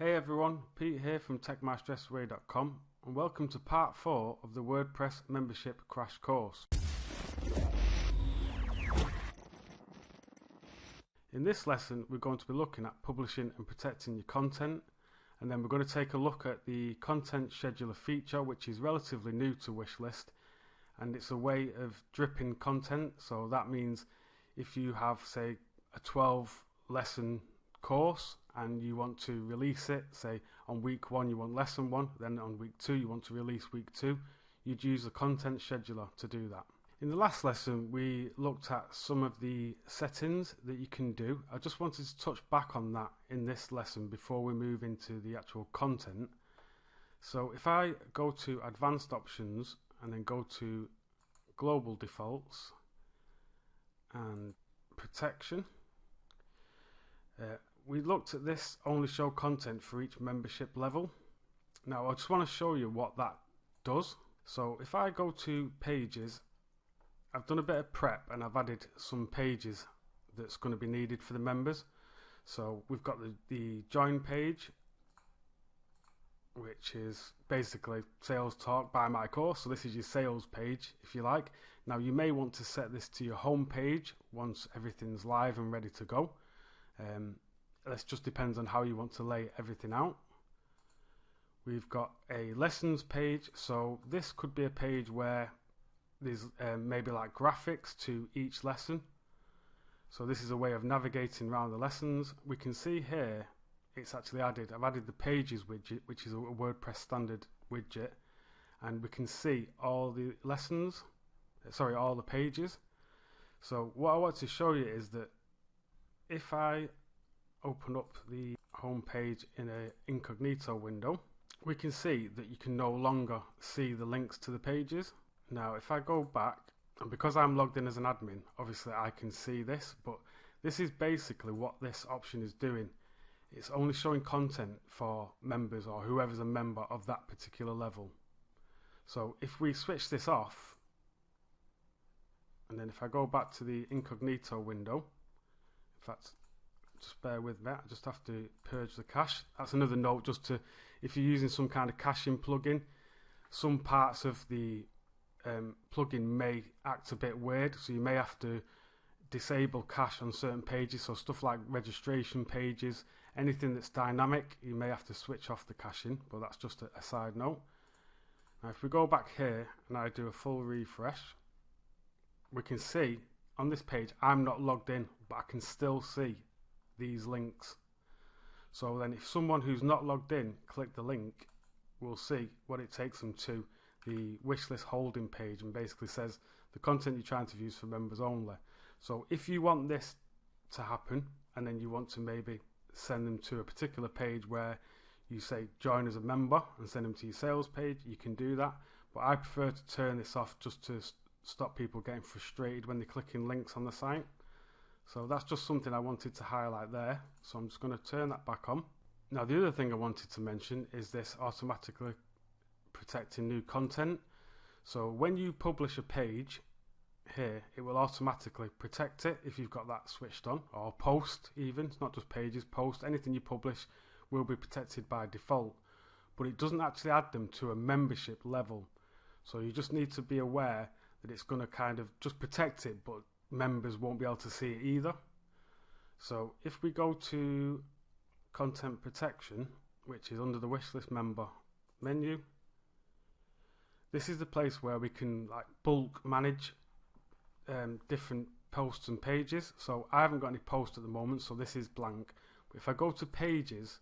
Hey everyone, Pete here from techmystressaway.com and welcome to part 4 of the WordPress membership crash course. In this lesson we're going to be looking at publishing and protecting your content, and then we're going to take a look at the content scheduler feature, which is relatively new to WishList, and it's a way of dripping content. So that means if you have, say, a 12 lesson course and you want to release it, say on week 1 you want lesson 1, then on week 2 you want to release week 2, you'd use the content scheduler to do that. In the last lesson we looked at some of the settings that you can do. I just wanted to touch back on that in this lesson before we move into the actual content. So if I go to advanced options and then go to global defaults and protection, we looked at this only show content for each membership level. Now I just want to show you what that does. So if I go to pages, I've done a bit of prep and I've added some pages that's going to be needed for the members. So we've got the join page, which is basically sales talk by my course. So this is your sales page if you like. Now you may want to set this to your home page once everything's live and ready to go. This just depends on how you want to lay everything out. We've got a lessons page, so this could be a page where there's maybe like graphics to each lesson. So this is a way of navigating around the lessons. We can see here it's actually added. I've added the pages widget, which is a WordPress standard widget, and we can see all the lessons, all the pages. So what I want to show you is that if I open up the home page in an incognito window, we can see that you can no longer see the links to the pages. Now if I go back, and because I'm logged in as an admin, obviously I can see this, but this is basically what this option is doing. It's only showing content for members or whoever's a member of that particular level. So if we switch this off, and then if I go back to the incognito window, in fact, just bear with me, I just have to purge the cache. That's another note, just to, if you're using some kind of caching plugin, some parts of the plugin may act a bit weird, so you may have to disable cache on certain pages. So stuff like registration pages, anything that's dynamic, you may have to switch off the caching, but that's just a side note. Now if we go back here and I do a full refresh, we can see on this page I'm not logged in, but I can still see these links. So then if someone who's not logged in click the link, we'll see what it takes them to the WishList holding page, and basically says the content you're trying to view is for members only. So if you want this to happen and then you want to maybe send them to a particular page where you say join as a member and send them to your sales page, you can do that, but I prefer to turn this off just to stop people getting frustrated when they're clicking links on the site. So that's just something I wanted to highlight there, so I'm just going to turn that back on. Now the other thing I wanted to mention is this automatically protecting new content. So when you publish a page here, it will automatically protect it if you've got that switched on, or post even, it's not just pages, post, anything you publish will be protected by default, but it doesn't actually add them to a membership level. So you just need to be aware that it's going to kind of just protect it, but members won't be able to see it either. So if we go to content protection, which is under the WishList member menu, this is the place where we can like bulk manage different posts and pages. So I haven't got any posts at the moment, so this is blank, but if I go to pages,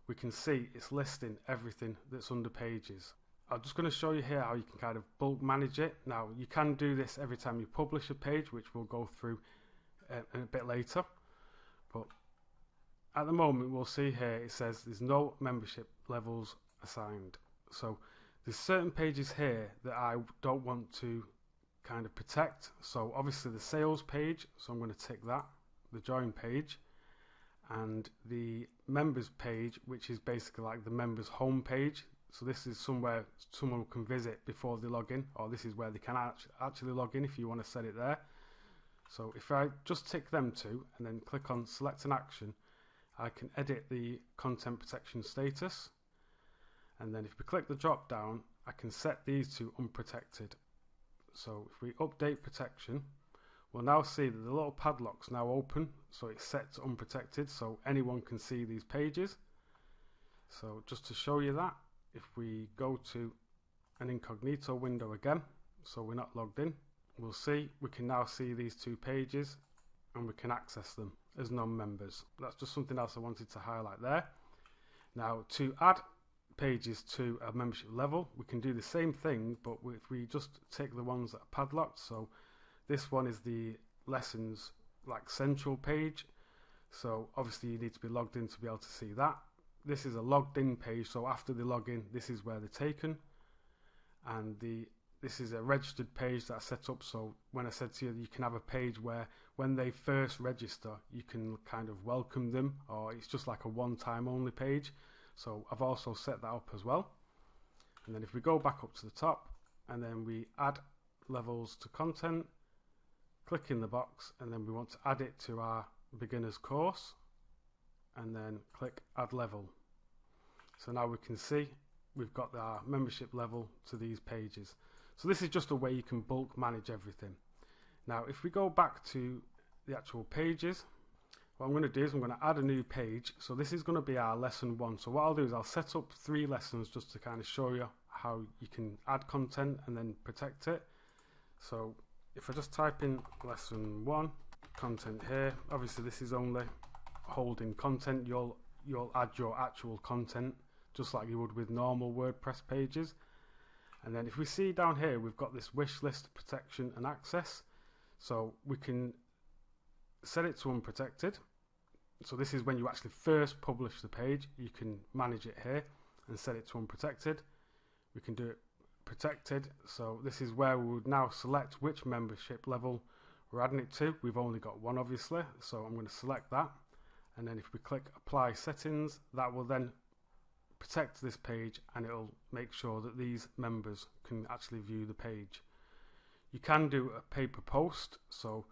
we can see it's listing everything that's under pages. I'm just going to show you here how you can kind of bulk manage it. Now you can do this every time you publish a page, which we'll go through a bit later, but at the moment we'll see here it says there's no membership levels assigned. So there's certain pages here that I don't want to kind of protect. So obviously the sales page, so I'm going to tick that, the join page, and the members page, which is basically like the members home page. So this is somewhere someone can visit before they log in, or this is where they can actually log in if you want to set it there. So if I just tick them two and then click on select an action, I can edit the content protection status, and then if we click the drop down, I can set these to unprotected. So if we update protection, we'll now see that the little padlock's now open, so it's set to unprotected, so anyone can see these pages. So just to show you that, if we go to an incognito window again, so we're not logged in, we'll see we can now see these two pages and we can access them as non-members. That's just something else I wanted to highlight there. Now, to add pages to a membership level, we can do the same thing, but if we just take the ones that are padlocked, so this one is the lessons like central page, so obviously you need to be logged in to be able to see that. This is a logged in page, so after they log in, this is where they're taken. And this is a registered page that I set up, so when I said to you, you can have a page where when they first register, you can kind of welcome them, or it's just like a one-time only page. So I've also set that up as well. And then if we go back up to the top, and then we add levels to content, click in the box, and then we want to add it to our beginner's course, and then click add level. So now we can see we've got our membership level to these pages. So this is just a way you can bulk manage everything. Now if we go back to the actual pages, what I'm going to do is I'm going to add a new page. So this is going to be our lesson 1. So what I'll do is I'll set up 3 lessons just to kind of show you how you can add content and then protect it. So if I just type in lesson 1, content here, obviously this is only holding content. You'll add your actual content just like you would with normal WordPress pages. And then if we see down here, we've got this wish list protection and access. So we can set it to unprotected. So this is when you actually first publish the page. You can manage it here and set it to unprotected. We can do it protected. So this is where we would now select which membership level we're adding it to. We've only got one, obviously, so I'm going to select that. And then if we click apply settings, that will then protect this page, and it'll make sure that these members can actually view the page. You can do a pay per post, so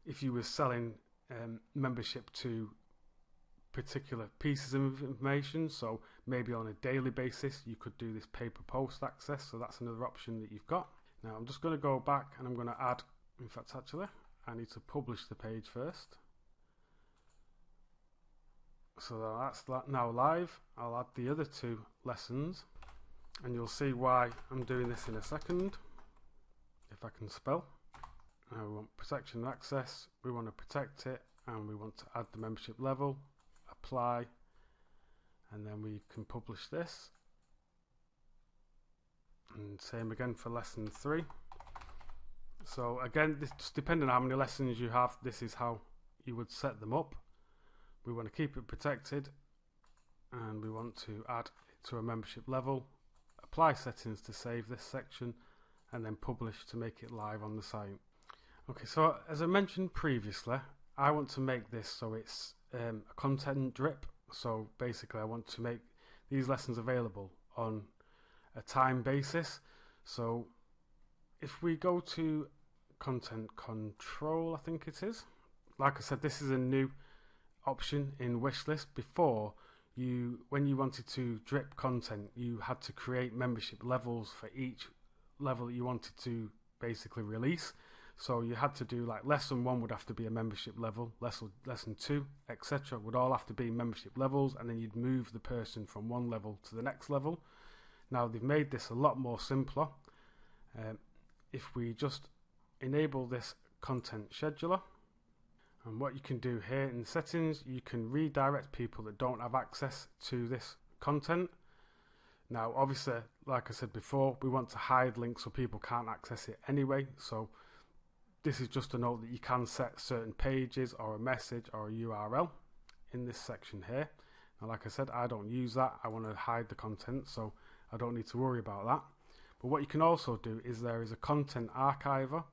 if you were selling membership to particular pieces of information, so maybe on a daily basis you could do this pay per post access, so that's another option that you've got. Now I'm just going to go back and I'm going to add, in fact actually I need to publish the page first. So that's that now live. I'll add the other 2 lessons and you'll see why I'm doing this in a second, if I can spell. Now we want protection and access, we want to protect it, and we want to add the membership level, apply, and then we can publish this. And same again for lesson 3. So again, this just depending on how many lessons you have, this is how you would set them up. We want to keep it protected, and we want to add it to a membership level, apply settings to save this section, and then publish to make it live on the site. Okay, so as I mentioned previously, I want to make this so it's a content drip. So basically I want to make these lessons available on a time basis. So if we go to content control, I think it is, like I said, this is a new option in WishList. Before, when you wanted to drip content, you had to create membership levels for each level that you wanted to basically release. So you had to do like lesson 1 would have to be a membership level, lesson 2, etc. would all have to be membership levels, and then you'd move the person from one level to the next level. Now they've made this a lot more simpler. If we just enable this content scheduler, and what you can do here in settings, you can redirect people that don't have access to this content. Now obviously, like I said before, we want to hide links so people can't access it anyway. So this is just a note that you can set certain pages or a message or a URL in this section here. Now like I said, I don't use that. I want to hide the content, so I don't need to worry about that. But what you can also do is there is a content archiver.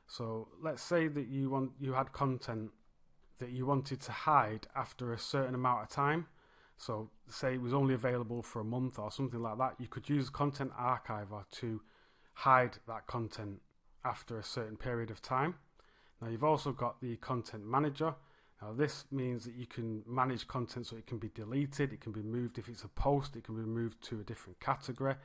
So let's say that you had content that you wanted to hide after a certain amount of time. So say it was only available for a month or something like that. You could use content archiver to hide that content after a certain period of time. Now you've also got the content manager. Now this means that you can manage content so it can be deleted, it can be moved. If it's a post, it can be moved to a different category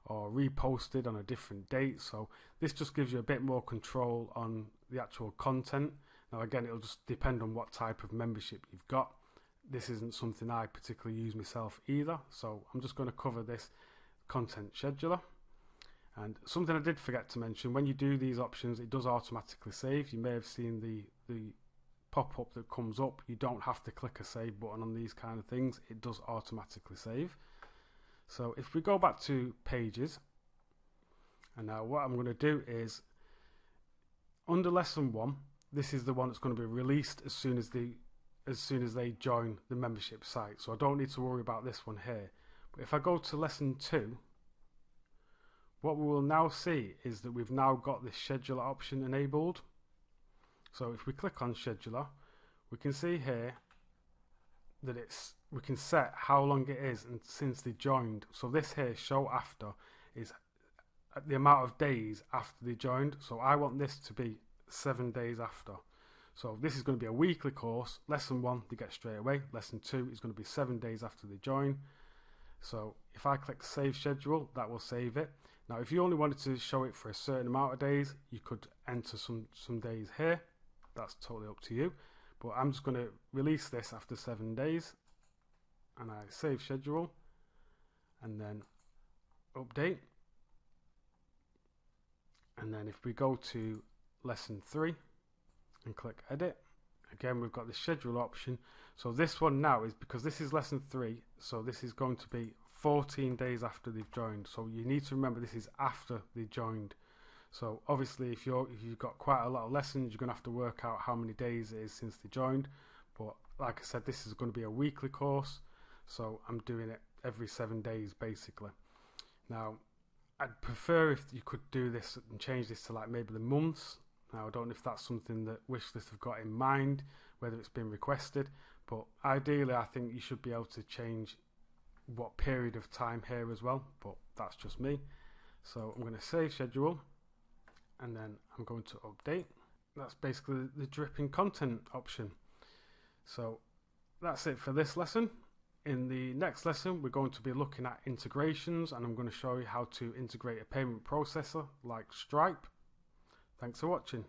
or reposted on a different date. So this just gives you a bit more control on the actual content. Now again, it'll just depend on what type of membership you've got. This isn't something I particularly use myself either, so I'm just going to cover this content scheduler. And something I did forget to mention, when you do these options, it does automatically save. You may have seen the pop-up that comes up. You don't have to click a save button on these kind of things. It does automatically save. So if we go back to pages, and now what I'm going to do is, under lesson 1, this is the one that's going to be released as soon as they join the membership site. So I don't need to worry about this one here. But if I go to lesson 2, what we will now see is that we've now got this scheduler option enabled. So if we click on scheduler, we can see here that we can set how long it is and since they joined. So this here, show after, is the amount of days after they joined. So I want this to be 7 days after. So this is going to be a weekly course. Lesson 1 they get straight away. Lesson 2 is going to be 7 days after they join. So if I click save schedule, that will save it. Now if you only wanted to show it for a certain amount of days, you could enter some days here. That's totally up to you. But I'm just going to release this after 7 days. And I save schedule. And then update. And then if we go to lesson 3 and click edit, again we've got the schedule option. So this one now is, because this is lesson 3, so this is going to be 14 days after they've joined. So you need to remember this is after they joined. So obviously if you've got quite a lot of lessons, you're going to have to work out how many days it is since they joined. But like I said, this is going to be a weekly course, so I'm doing it every 7 days basically. Now I'd prefer if you could do this and change this to like maybe the months. Now I don't know if that's something that WishList have got in mind, whether it's been requested, but ideally I think you should be able to change what period of time here as well, but that's just me. So I'm going to save schedule, and then I'm going to update. That's basically the dripping content option. So that's it for this lesson. In the next lesson we're going to be looking at integrations, and I'm going to show you how to integrate a payment processor like Stripe. Thanks for watching.